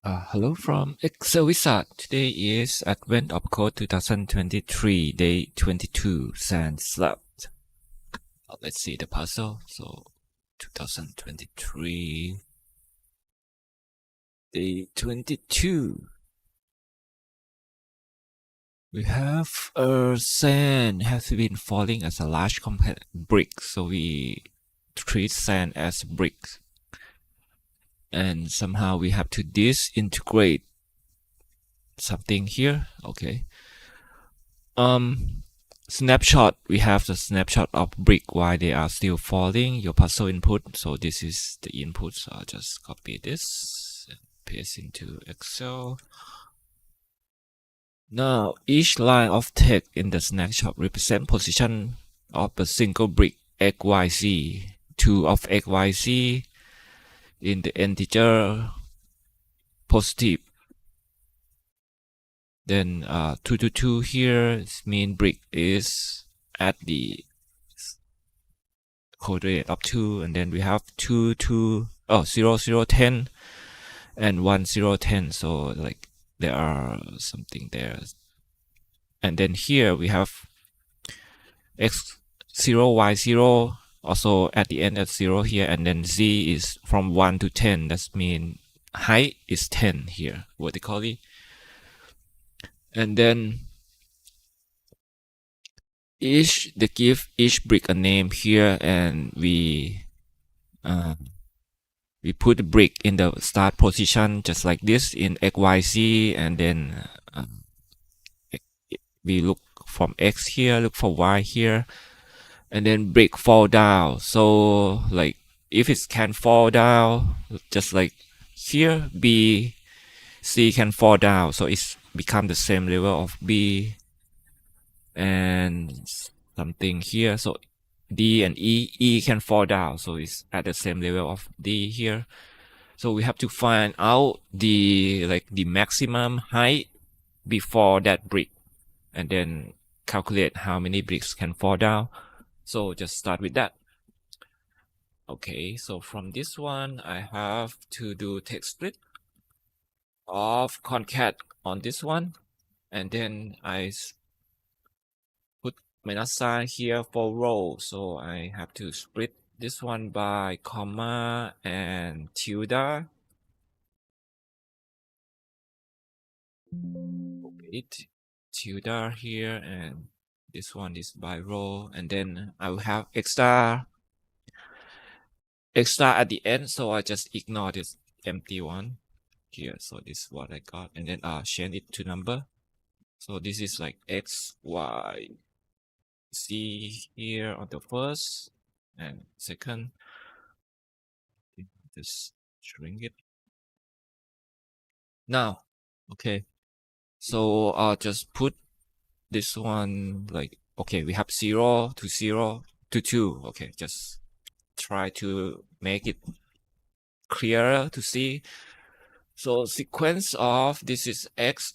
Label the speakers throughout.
Speaker 1: Hello from Excel Wizard. Today is Advent of Code 2023, day 22, Sand Slabs. Let's see the puzzle. So 2023, day 22. We have sand has been falling as a large compact brick. So we treat sand as bricks. And somehow we have to disintegrate something here. Okay. Snapshot. We have the snapshot of brick while they are still falling. Your puzzle input. So this is the input. So I'll just copy this and paste into Excel. Now each line of text in the snapshot represent position of the single brick XYZ. 2 of XYZ in the integer positive. Then 2 here mean brick is at the coordinate of 2, and then we have 2 0 0 10 and 1 0 10. So like there are something there, and then here we have x 0 y 0 also at the end at 0 here, and then z is from 1 to 10. That means height is 10 here vertically. And then they give each brick a name here, and we put the brick in the start position just like this in XYZ, and then we look from X here, look for Y here, and then brick fall down. So like if it can fall down, just like here, B, C can fall down, so it's become the same level of B, and something here. So D and E can fall down, so it's at the same level of D here. So we have to find out the maximum height before that brick, and then calculate how many bricks can fall down. So just start with that. Okay, so from this one, I have to do text split of concat on this one, and then I put minus sign here for row. So I have to split this one by comma and tilde. Okay, tilde here, and this one is by row, and then I will have extra at the end, so I just ignore this empty one here. So this is what I got, and then change it to number. So this is like x, y, z here on the first and second. Just shrink it now. Okay, so I'll just put this one like, okay, we have 0 to 0 to 2. Okay, just try to make it clearer to see. So sequence of this is x,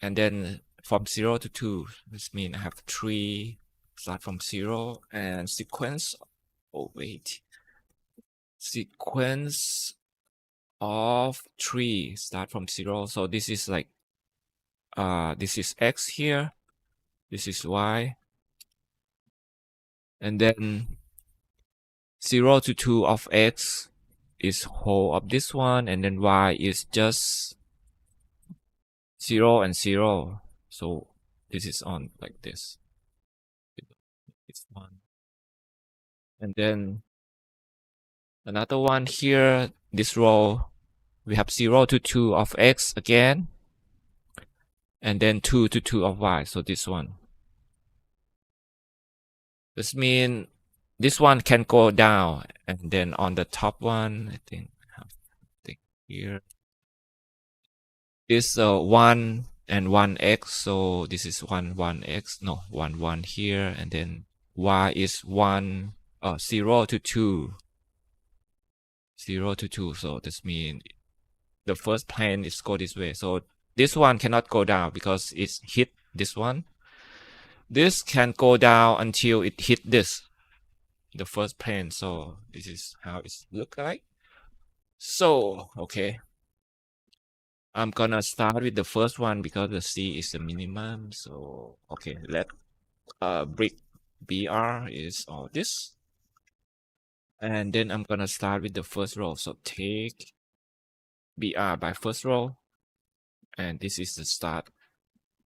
Speaker 1: and then from 0 to 2. This means I have 3 start from 0, and sequence. Oh wait, sequence of 3 start from 0. So this is like this is x here, this is y, and then 0 to 2 of x is whole of this one, and then y is just 0 and 0. So this is on like this. It's one, and then another one here. This row we have 0 to 2 of x again, and then 2 to 2 of y. So this one. This means this one can go down, and then on the top one, I think here is 1 and 1x. So this is 1x, no 1 here, and then y is 1 0 to 2, 0 to 2. So this means the first plane is go this way. So this one cannot go down because it's hit this one. This can go down until it hit this, the first plane. So this is how it look like. So okay, I'm gonna start with the first one because the C is the minimum. So okay, let brick BR is all this. And then I'm gonna start with the first row. So take BR by first row. And this is the start.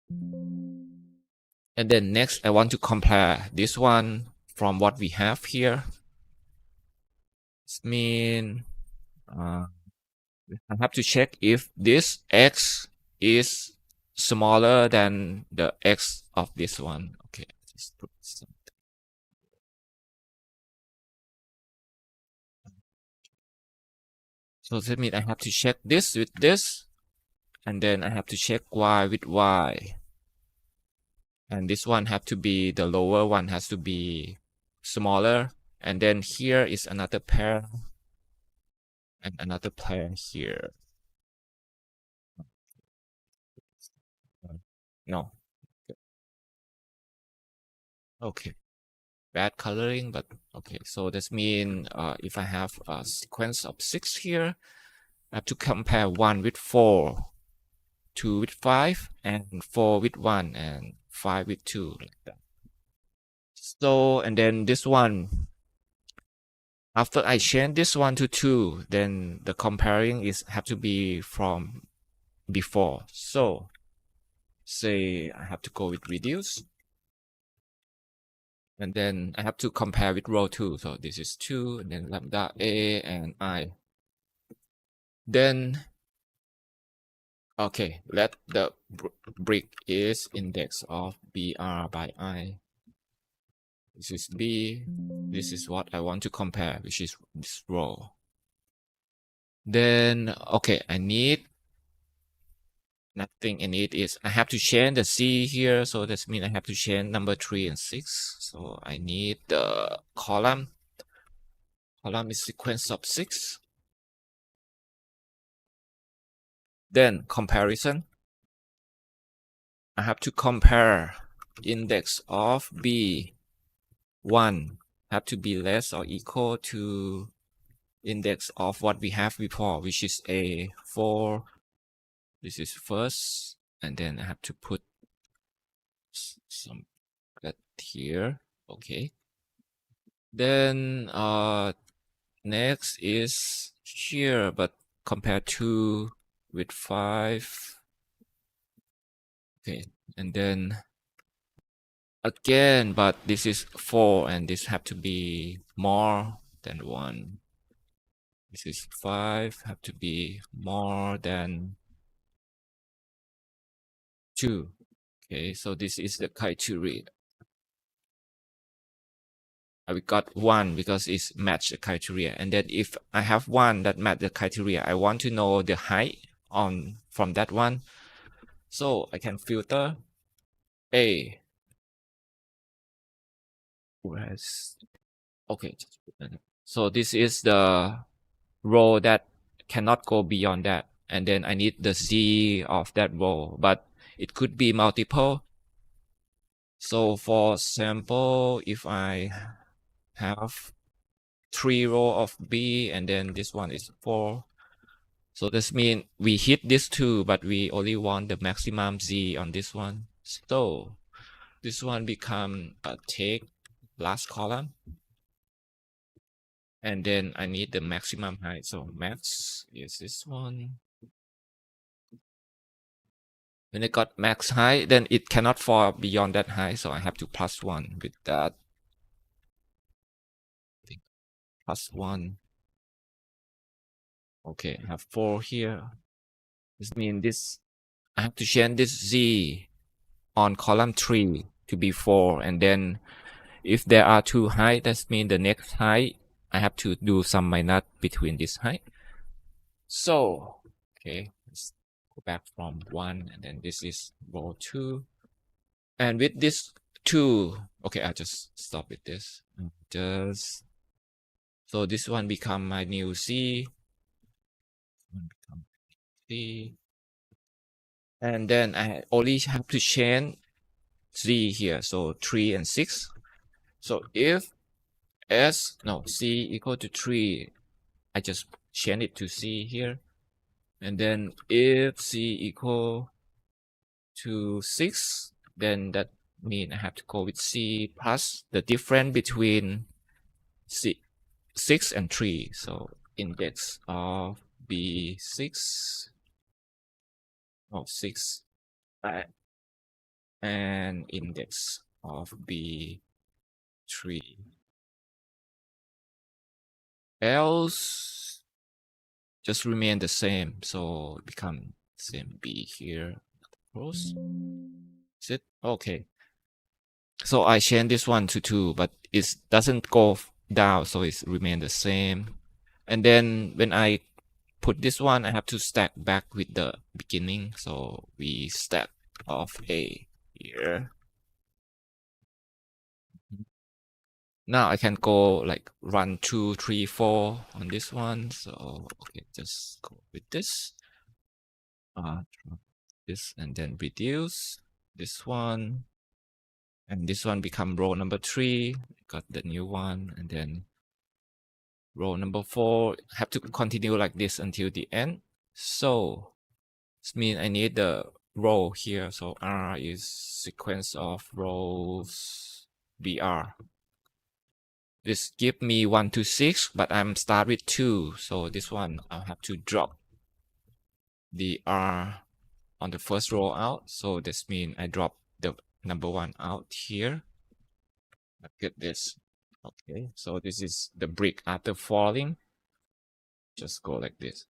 Speaker 1: And then next I want to compare this one from what we have here. This mean I have to check if this X is smaller than the X of this one. Okay, just put some. So that means I have to check this with this, and then I have to check Y with Y. And this one have to be, the lower one has to be smaller. And then here is another pair and another pair here. No. Okay. Bad coloring, but okay. So this means if I have a sequence of 6 here, I have to compare 1 with 4, 2 with 5, and 4 with 1, and 5 with 2, like that. So, and then this one, after I change this one to 2, then the comparing is have to be from before. So, say I have to go with reduce. And then I have to compare with row 2. So this is 2, and then lambda A and I. Then, okay, let the brick is index of BR by I. This is B. This is what I want to compare, which is this row. Then, okay, I need nothing in it is I have to change the C here. So that means I have to change number 3 and 6. So I need the column. Column is sequence of 6. Then comparison. I have to compare index of B1 have to be less or equal to index of what we have before, which is A4. This is first, and then I have to put some that here. Okay. Then next is here, but compared to with 5. Okay, and then again, but this is 4, and this have to be more than 1. This is 5, have to be more than 2. Okay, so this is the criteria. We got 1 because it's matched the criteria. And then if I have 1 that match the criteria, I want to know the height on from that one. So I can filter A. Where's okay. So this is the row that cannot go beyond that. And then I need the Z of that row, but it could be multiple. So for example, if I have 3 row of B and then this one is 4. So this means we hit this 2, but we only want the maximum Z on this one. So this one become a take last column. And then I need the maximum height. So max is this one. When I got max height, then it cannot fall beyond that height. So I have to plus 1 with that. Plus 1. Okay, I have 4 here. This means this, I have to change this Z on column 3 to be 4. And then if there are 2 height, that means the next height, I have to do some minus between this height. So, okay, let's go back from 1. And then this is row 2. And with this 2, okay, I'll just stop with this. Just, so this one become my new C. Become C. And then I only have to change Z here. So 3 and 6. So if C equal to 3, I just change it to C here. And then if C equal to 6, then that means I have to go with C plus the difference between C, 6 and 3. So index of B6, oh, 6, and index of B3. Else just remain the same. So it become same B here. Close. Is it? Okay. So I change this one to 2, but it doesn't go down, so it remain the same. And then when I put this one, I have to stack back with the beginning. So we stack of A here. Now I can go like run 2, 3, 4 on this one. So okay, just go with this. This and then reduce this one. And this one become row number 3. Got the new one, and then row number 4. Have to continue like this until the end. So this means I need the row here. So R is sequence of rows BR. This give me 1 to 6, but I'm start with 2. So this one I'll have to drop the R on the first row out. So this means I drop the number 1 out here. Get this. Okay, so this is the brick after falling. Just go like this.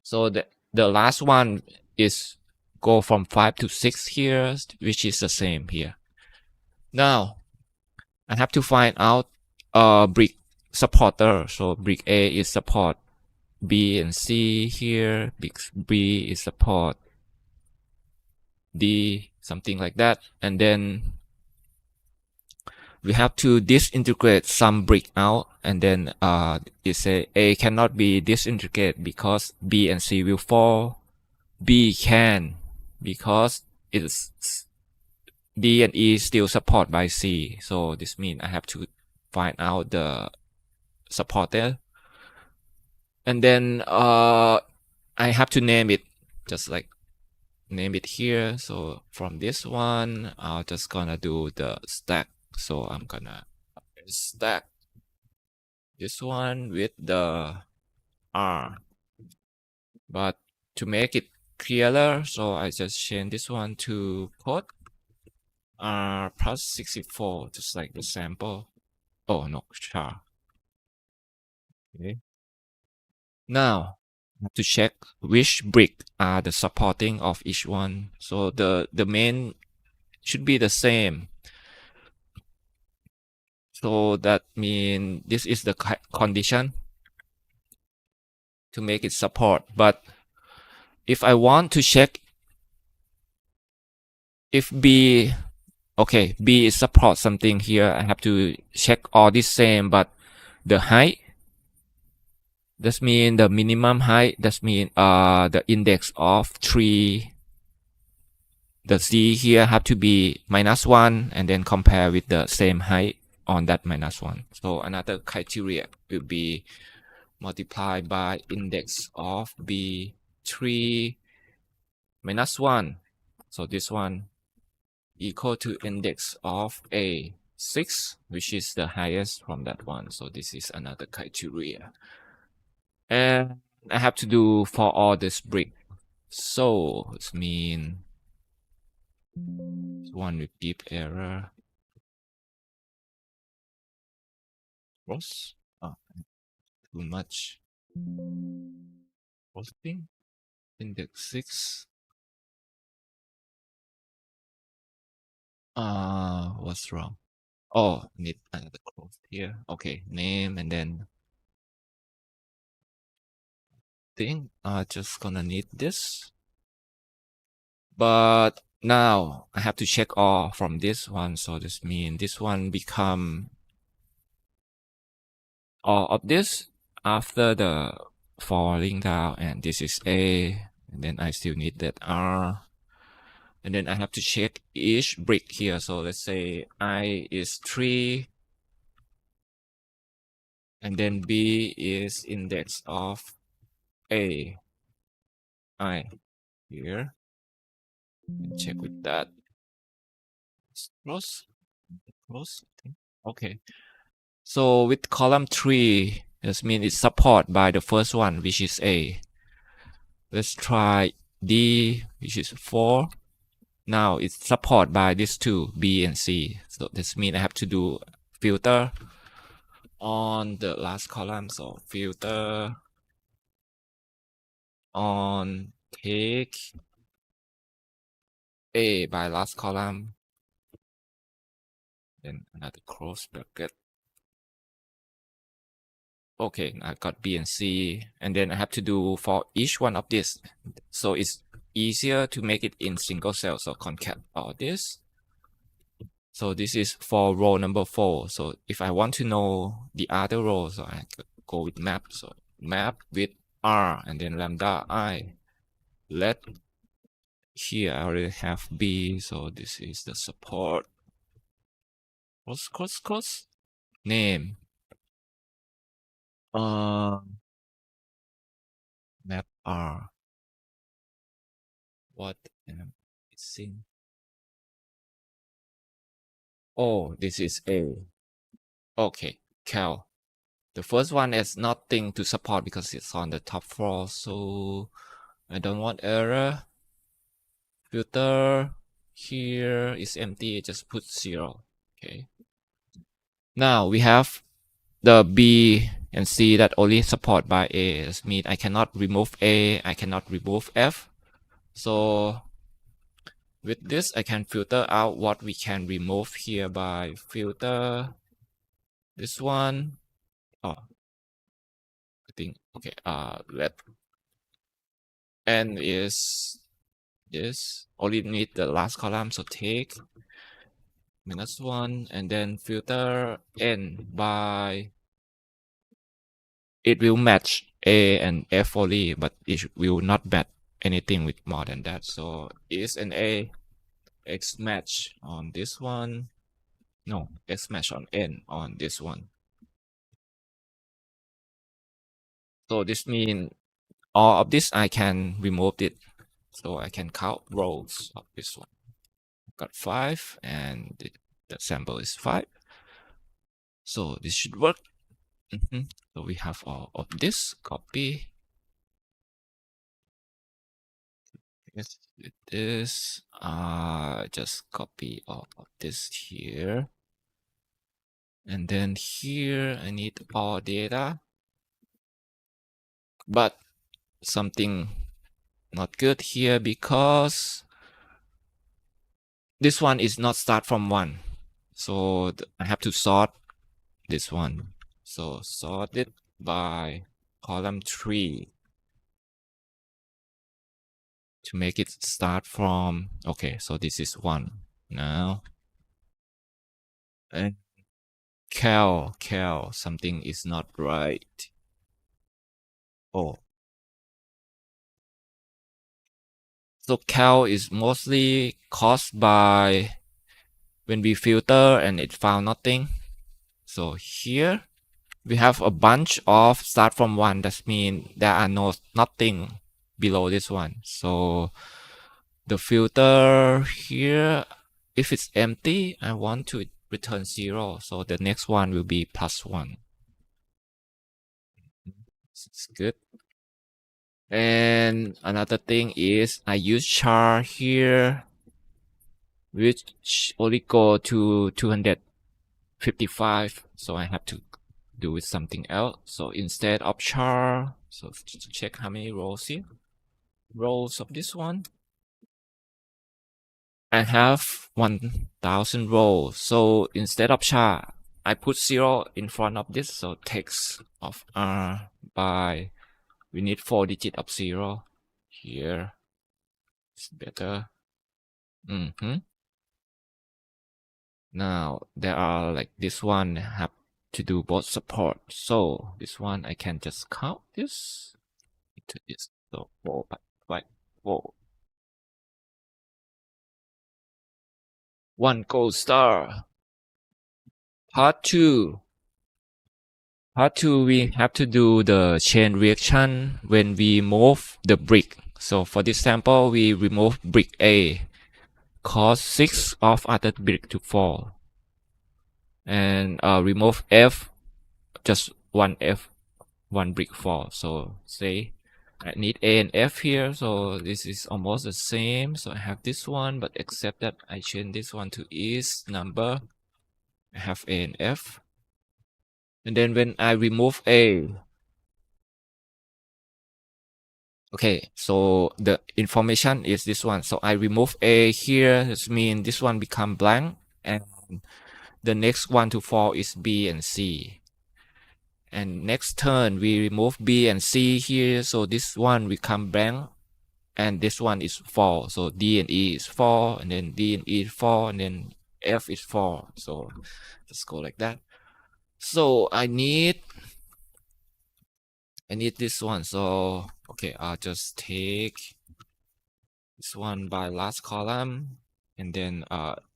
Speaker 1: So the last one is go from 5 to 6 here, which is the same here. Now I have to find out brick supporter. So brick A is support B and C here. Brick B is support D, something like that. And then we have to disintegrate some brick out, and then it say A cannot be disintegrated because B and C will fall. B can because it's D and E still support by C. So this means I have to find out the supporter, and then I have to name it, just like name it here. So from this one, I'm just gonna do the stack. So I'm gonna stack this one with the R. But to make it clearer, so I just change this one to code R plus 64, just like the sample. Oh no, char. Okay. Now I have to check which brick are the supporting of each one. So the main should be the same. So that means this is the condition to make it support. But if I want to check if B, okay, B is support something here, I have to check all this same, but the height, that means the minimum height, that means the index of 3, the Z here have to be -1, and then compare with the same height on that -1. So another criteria will be multiplied by index of B3 -1. So this one equal to index of A6, which is the highest from that one. So this is another criteria. And I have to do for all this brick. So it means one with deep error. Cross? Oh, too much. Crossing? Index 6. What's wrong? Oh, need another cross here. Okay, name, and then think just gonna need this. But now I have to check all from this one. So this means this one become all of this after the falling down, and this is A, and then I still need that R. And then I have to check each brick here. So let's say I is 3, and then B is index of A. I here and check with that. Close, close. Okay. So with column 3, this means it's support by the first one, which is A. Let's try D, which is 4. Now it's support by these two, B and C. So this means I have to do filter on the last column. So filter on take A by last column. Then another close bracket. Okay, I got B and C, and then I have to do for each one of this. So it's easier to make it in single cell. So concat all this. So this is for row number 4. So if I want to know the other row, so I could go with map. So map with R and then lambda I. Let here I already have B, so this is the support. Close. Name. Map R. What am I missing? Oh, this is A. Okay, Cal. The first one is nothing to support because it's on the top floor, so I don't want error. Filter here is empty, just put 0. Okay. Now we have the B and C that only support by A. This means I cannot remove A, I cannot remove F. So with this, I can filter out what we can remove here by filter this one. Oh, I think, okay, let N is this, only need the last column, so take -1 and then filter N by, it will match A and F only, but it will not match anything with more than that. So is an A X match on this one, no, X match on N on this one. So this means all of this I can remove it, so I can count rows of this one. Got 5 and the sample is 5, so this should work. So we have all of this, copy. Yes, it is. Just copy all of this here. And then here I need all data. But something not good here because this one is not start from 1. So I have to sort this one. So sort it by column 3 to make it start from, okay, so this is 1 now. And Cal, something is not right. Oh. So Cal is mostly caused by when we filter and it found nothing. So here we have a bunch of start from 1. That means there are nothing below this one. So the filter here, if it's empty, I want to return 0. So the next one will be +1. It's good. And another thing is I use char here, which only go to 255. So I have to do with something else. So instead of char, so to check how many rows here, rows of this one, I have 1000 rows. So instead of char, I put 0 in front of this. So text of R by, we need 4 digits of 0 here. It's better. Now there are like this one have to do both support. So this one I can just count this into this. So 4 by 4. 1 gold star. Part 2. Part 2 we have to do the chain reaction when we move the brick. So for this sample, we remove brick A, cause 6 of other brick to fall, and remove F, just one F, one brick fall. So say I need A and F here, so this is almost the same. So I have this one, but except that I change this one to is number. I have A and F. And then when I remove A, okay, so the information is this one. So I remove A here, this means this one become blank, and the next one to fall is B and C. And next turn we remove B and C here, so this one become blank, and this one is 4. So D and E is 4, and then D and E is 4, and then F is 4. So just go like that. So I need this one. So okay, I'll just take this one by last column, and then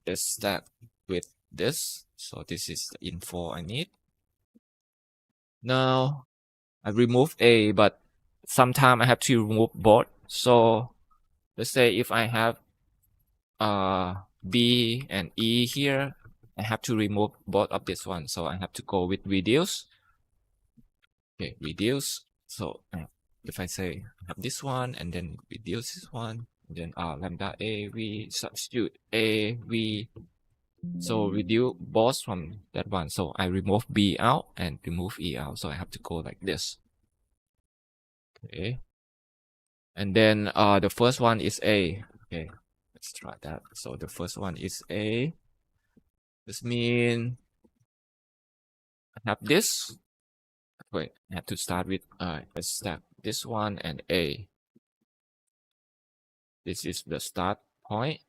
Speaker 1: let's stack with this. So this is the info I need. Now I remove A, but sometimes I have to remove both. So let's say if I have B and E here, I have to remove both of this one. So I have to go with reduce. Okay, reduce. So if I say I have this one and then reduce this one, then lambda A, we substitute A, V. So reduce both from that one. So I remove B out and remove E out. So I have to go like this. Okay. And then the first one is A. Okay, let's try that. So the first one is A. This means I have this. Wait, I have to start with let's start this one and A. This is the start point.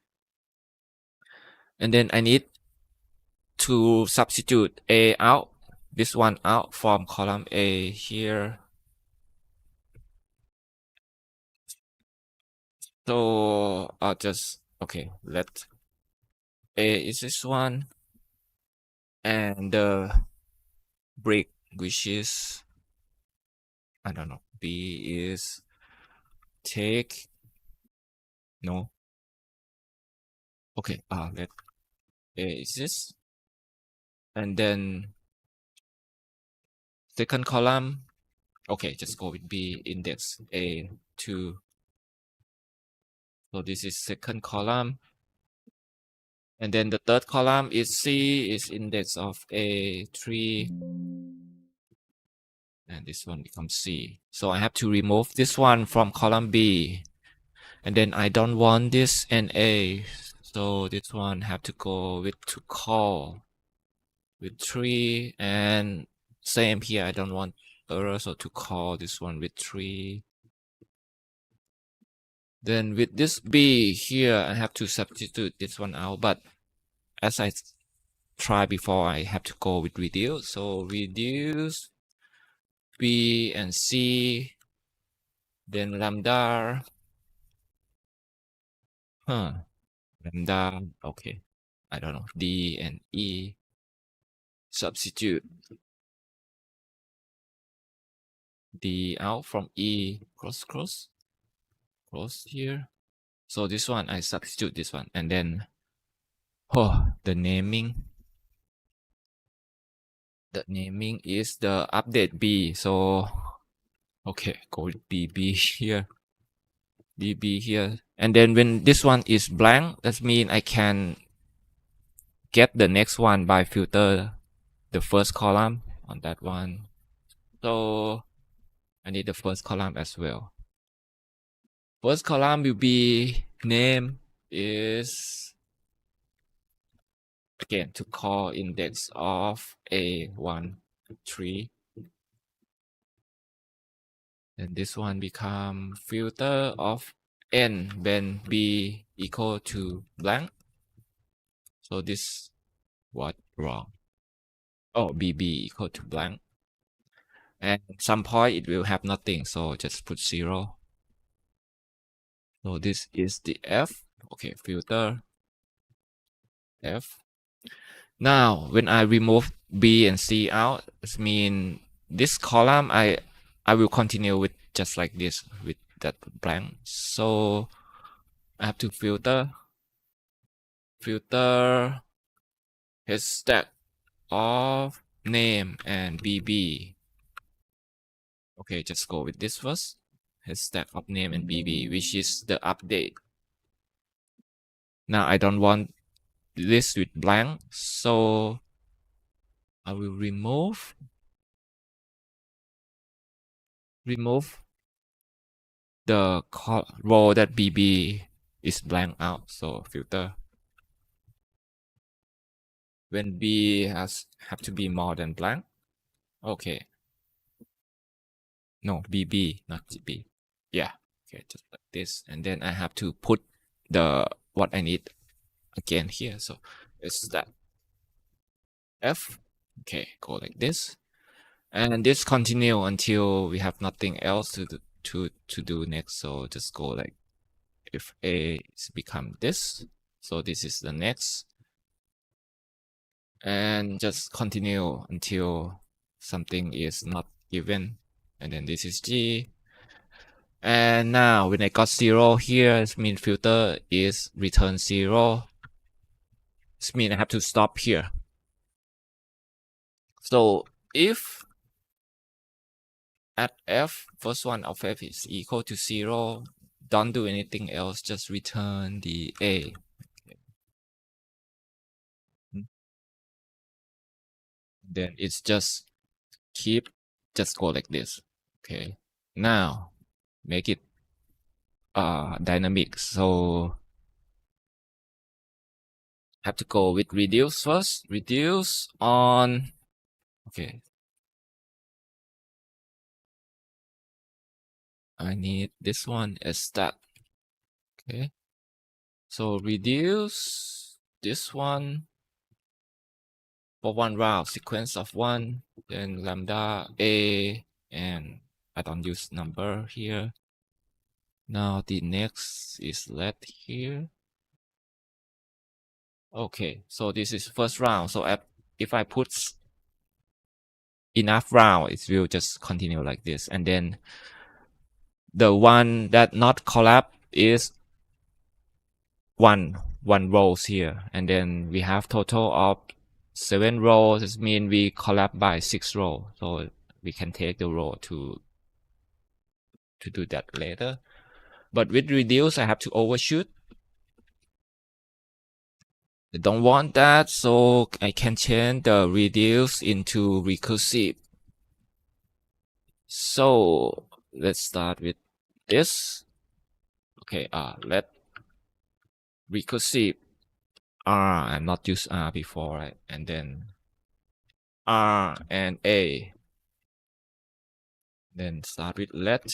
Speaker 1: And then I need to substitute A out, this one out from column A here. So I'll just, okay, let A is this one, and the brick, which is, I don't know, B is take, no. Okay, let A is this. And then second column, okay, just go with B, index A 2. So this is second column. And then the third column is C, is index of A 3. And this one becomes C. So I have to remove this one from column B. And then I don't want this NA. So this one have to go with to call with 3. And same here, I don't want error, so to call this one with 3. Then with this B here, I have to substitute this one out. But as I tried before, I have to go with reduce. So reduce B and C, then lambda. Lambda, okay. I don't know. D and E. Substitute D out from E, cross here. So this one, I substitute this one, and then the naming. The naming is the update B. So okay, go with BB here. DB here. And then when this one is blank, that means I can get the next one by filter the first column on that one. So I need the first column as well. First column will be name is, again, to call index of A1, 3. And this one become filter of n when b equal to blank. So this what wrong? Oh, bb equal to blank. And some point it will have nothing, so just put 0. So this is the F. Okay, filter F. Now when I remove B and C out, it means this column I will continue with just like this with that blank. So I have to filter his stack of name and BB. Okay, just go with this first. His stack of name and BB, which is the update. Now I don't want this with blank, so I will remove the row that BB is blank out. So filter when B have to be more than blank. Okay. No, BB, not GB. Yeah. Okay, just like this. And then I have to put the what I need again here. So it's that F. Okay, go like this. And this continue until we have nothing else to do next. So just go like if A is become this. So this is the next. And just continue until something is not given. And then this is G. And now when I got 0 here, it means filter is return 0. This means I have to stop here. So if at F, first one of F is equal to 0, don't do anything else, just return the A. Okay. Then it's just just go like this. Okay. Now make it dynamic. So have to go with reduce first. Reduce on, okay. I need this one as that. Okay. So reduce this one for one round, sequence of one, then lambda A, and I don't use number here. Now the next is let here. Okay, so this is first round. So if I put enough round, it will just continue like this. And then the one that not collapse is one rows here. And then we have total of 7 rows. This means we collapse by 6 rows. So we can take the row to do that later. But with reduce, I have to overshoot. I don't want that, so I can change the reduce into recursive. So let's start with this. Okay, let recursive R. I'm not used R before, right? And then R and A. Then start with let.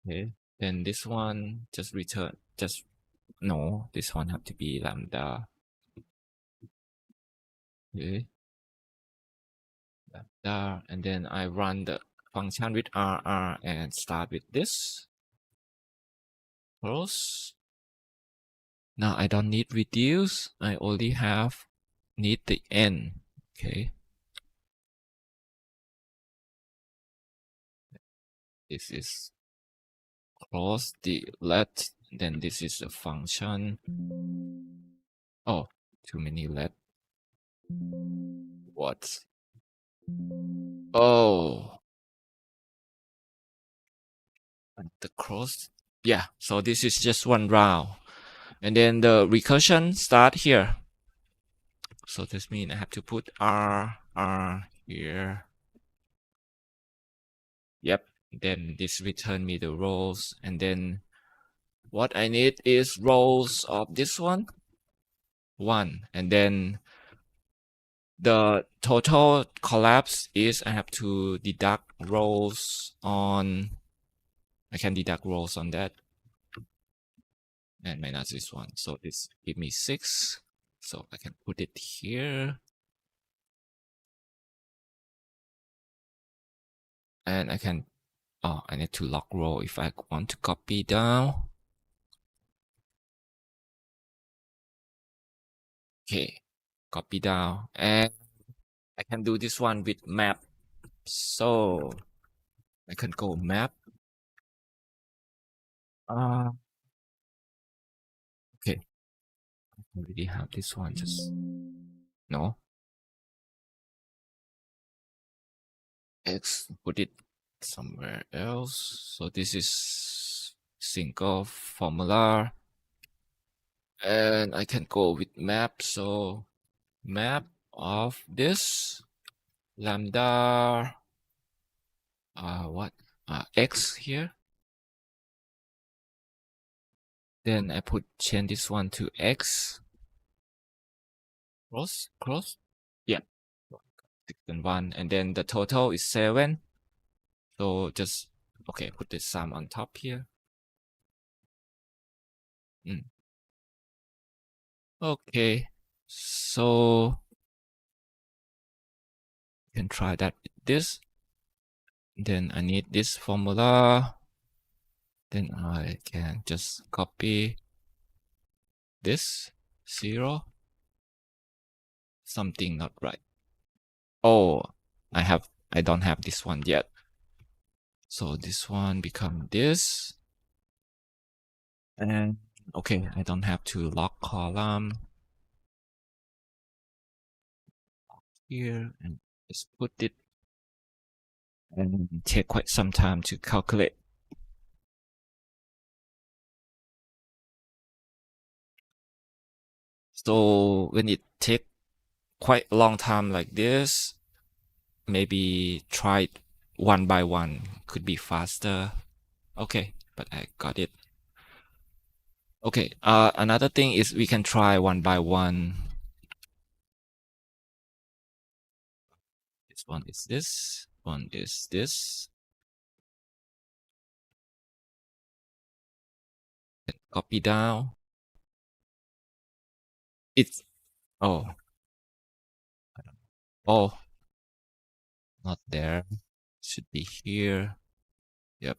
Speaker 1: Okay. Then this one just return. No, this one have to be lambda. Okay. Lambda, and then I run the function with R and start with this. Close. Now I don't need reduce. I only need the n. Okay. This is close the let. Then this is a function. Oh, too many let. What? Oh. The cross. Yeah, so this is just one round. And then the recursion start here. So this means I have to put R here. Yep. Then this return me the rows. And then what I need is rows of this one. 1. And then the total collapse is I have to deduct rows on, I can deduct rows on that. And minus this one. So this give me 6. So I can put it here. And I can, I need to lock row if I want to copy down. Okay, copy down. And I can do this one with map. So I can go map. Uh, okay. I already have this one. Just no. X, put it somewhere else. So this is single formula. And I can go with map. So map of this lambda what x here. Then I change this one to x cross. Yeah. 6 and 1. And then the total is 7. So just okay, put the sum on top here. Okay. So you can try that with this. Then I need this formula. Then I can just copy this 0. Something not right. Oh, I don't have this one yet. So this one become this. And okay, I don't have to lock column here and just put it and take quite some time to calculate. So when it take quite a long time like this, maybe try it one by one, could be faster. Okay, but I got it. Okay, another thing is we can try one by one. This one is this, one is this. Copy down. It's, oh, oh, not there. Should be here. Yep.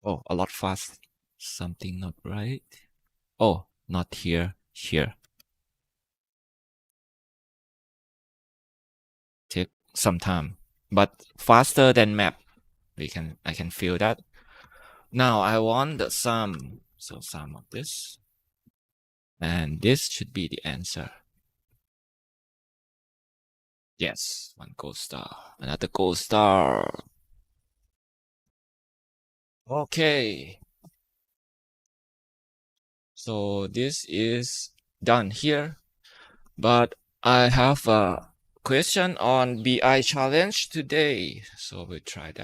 Speaker 1: Oh, a lot fast. Something not right. Oh, not here. Here. Take some time, but faster than map. I can feel that. Now I want the sum. So sum of this. And this should be the answer. Yes, one gold star. Another gold star. Okay. So this is done here. But I have a question on BI challenge today. So we'll try that.